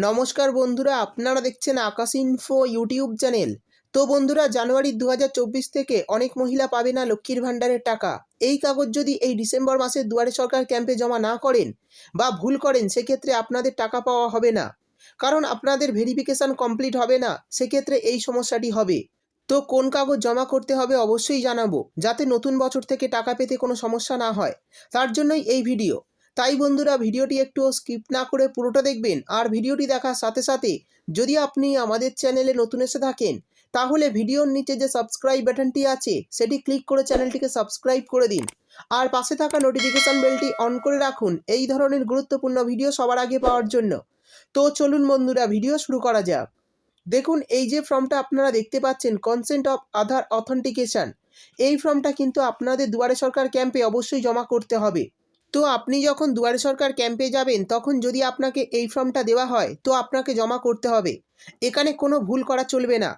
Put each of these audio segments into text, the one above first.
নমস্কার বন্ধুরা, আপনারা দেখছেন আকাশ ইনফো ইউটিউব চ্যানেল। তো বন্ধুরা, জানুয়ারি 2024 থেকে অনেক মহিলা পাবে না লক্ষ্মীর ভাণ্ডারের টাকা। এই কাগজ যদি এই ডিসেম্বর মাসে দুয়ারে সরকার ক্যাম্পে জমা না করেন বা ভুল করেন, সেক্ষেত্রে আপনাদের টাকা পাওয়া হবে না, কারণ আপনাদের ভেরিফিকেশান কমপ্লিট হবে না। সেক্ষেত্রে এই সমস্যাটি হবে। তো কোন কাগজ জমা করতে হবে অবশ্যই জানাবো, যাতে নতুন বছর থেকে টাকা পেতে কোনো সমস্যা না হয়। তার জন্যই এই ভিডিও। তাই বন্ধুরা, ভিডিওটি একটুও স্কিপ না করে পুরোটা দেখবেন। আর ভিডিওটি দেখার সাথে সাথে যদি আপনি আমাদের চ্যানেলে নতুন এসে থাকেন, তাহলে ভিডিওর নিচে যে সাবস্ক্রাইব বাটনটি আছে সেটি ক্লিক করে চ্যানেলটিকে সাবস্ক্রাইব করে দিন। আর পাশে থাকা নোটিফিকেশান বেলটি অন করে রাখুন এই ধরনের গুরুত্বপূর্ণ ভিডিও সবার আগে পাওয়ার জন্য। তো চলুন বন্ধুরা, ভিডিও শুরু করা যাক। দেখুন, এই যে ফর্মটা আপনারা দেখতে পাচ্ছেন, কনসেন্ট অফ আধার অথেন্টিকেশন, এই ফর্মটা কিন্তু আপনাদের দুয়ারে সরকার ক্যাম্পে অবশ্যই জমা করতে হবে। তো আপনি যখন দুয়ারে সরকার ক্যাম্পে যাবেন, তখন যদি আপনাকে এই ফর্মটা দেওয়া হয়, তো আপনাকে জমা করতে হবে। এখানে কোনো ভুল করা চলবে না।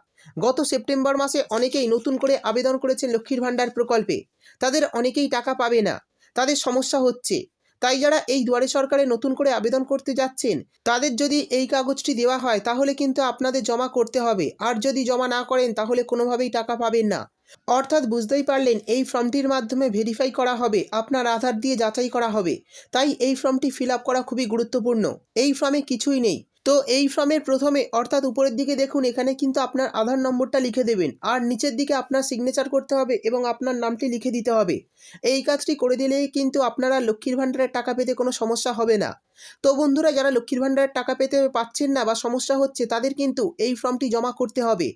গত সেপ্টেম্বর মাসে অনেকেই নতুন করে আবেদন করেছেন লক্ষ্মীর ভাণ্ডার প্রকল্পে, তাদের অনেকেই টাকা পাবে না, তাদের সমস্যা হচ্ছে। তাই যারা এই দুয়ারে সরকারে নতুন করে আবেদন করতে যাচ্ছেন, তাদের যদি এই কাগজটি দেওয়া হয়, তাহলে কিন্তু আপনাদের জমা করতে হবে। আর যদি জমা না করেন, তাহলে কোনোভাবেই টাকা পাবেন না। অর্থাৎ বুঝতেই পারলেন, এই ফর্মটির মাধ্যমে ভেরিফাই করা হবে, আপনার আধার দিয়ে যাচাই করা হবে। তাই এই ফর্মটি ফিল আপ করা খুবই গুরুত্বপূর্ণ। এই ফর্মে কিছুই নেই। তো এই ফর্মের প্রথমে অর্থাৎ উপরের দিকে দেখুন, এখানে কিন্তু আপনার আধার নম্বরটা লিখে দেবেন, আর নিচের দিকে আপনার সিগনেচার করতে হবে এবং আপনার নামটি লিখে দিতে হবে। এই কাজটি করে দিলেই কিন্তু আপনারা লক্ষ্মীর ভাণ্ডারের টাকা পেতে কোনো সমস্যা হবে না। তো বন্ধুরা, যারা লক্ষ্মীর ভাণ্ডারের টাকা পেতে পাচ্ছেন না বা সমস্যা হচ্ছে, তাদের কিন্তু এই ফর্মটি জমা করতে হবে।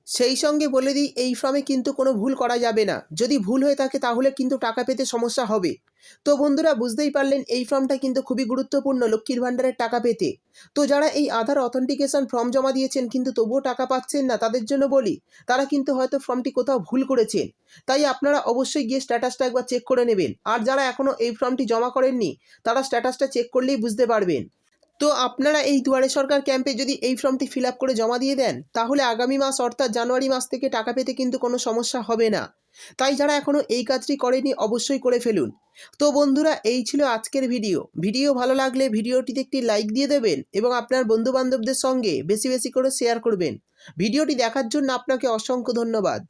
সেই সঙ্গে বলে দিই, এই ফর্মে কিন্তু কোনো ভুল করা যাবে না। যদি ভুল হয়ে থাকে, তাহলে কিন্তু টাকা পেতে সমস্যা হবে। তো বন্ধুরা, বুঝতেই পারলেন, এই ফর্মটা কিন্তু খুবই গুরুত্বপূর্ণ লক্ষ্মীর ভাণ্ডারের টাকা পেতে। তো যারা এই আধার অথেন্টিকেশন ফর্ম জমা দিয়েছেন কিন্তু তবুও টাকা পাচ্ছেন না, তাদের জন্য বলি, তারা কিন্তু হয়তো ফর্মটি কোথাও ভুল করেছেন। তাই আপনারা অবশ্যই গিয়ে স্ট্যাটাসটা একবার চেক করে নেবেন। আর যারা এখনও এই ফর্মটি জমা করেননি, তারা স্ট্যাটাসটা চেক করলেই বুঝতে পারবেন। তো আপনারা এই দুয়ারে সরকার ক্যাম্পে যদি এই ফর্মটি ফিল আপ করে জমা দিয়ে দেন, তাহলে আগামী মাস অর্থাৎ জানুয়ারি মাস থেকে টাকা পেতে কিন্তু কোনো সমস্যা হবে না। তাই যারা এখনও এই কাজটি করেনি, অবশ্যই করে ফেলুন। তো বন্ধুরা, এই ছিল আজকের ভিডিও ভালো লাগলে ভিডিওটিতে একটি লাইক দিয়ে দেবেন এবং আপনার বন্ধুবান্ধবদের সঙ্গে বেশি বেশি করে শেয়ার করবেন। ভিডিওটি দেখার জন্য আপনাকে অসংখ্য ধন্যবাদ।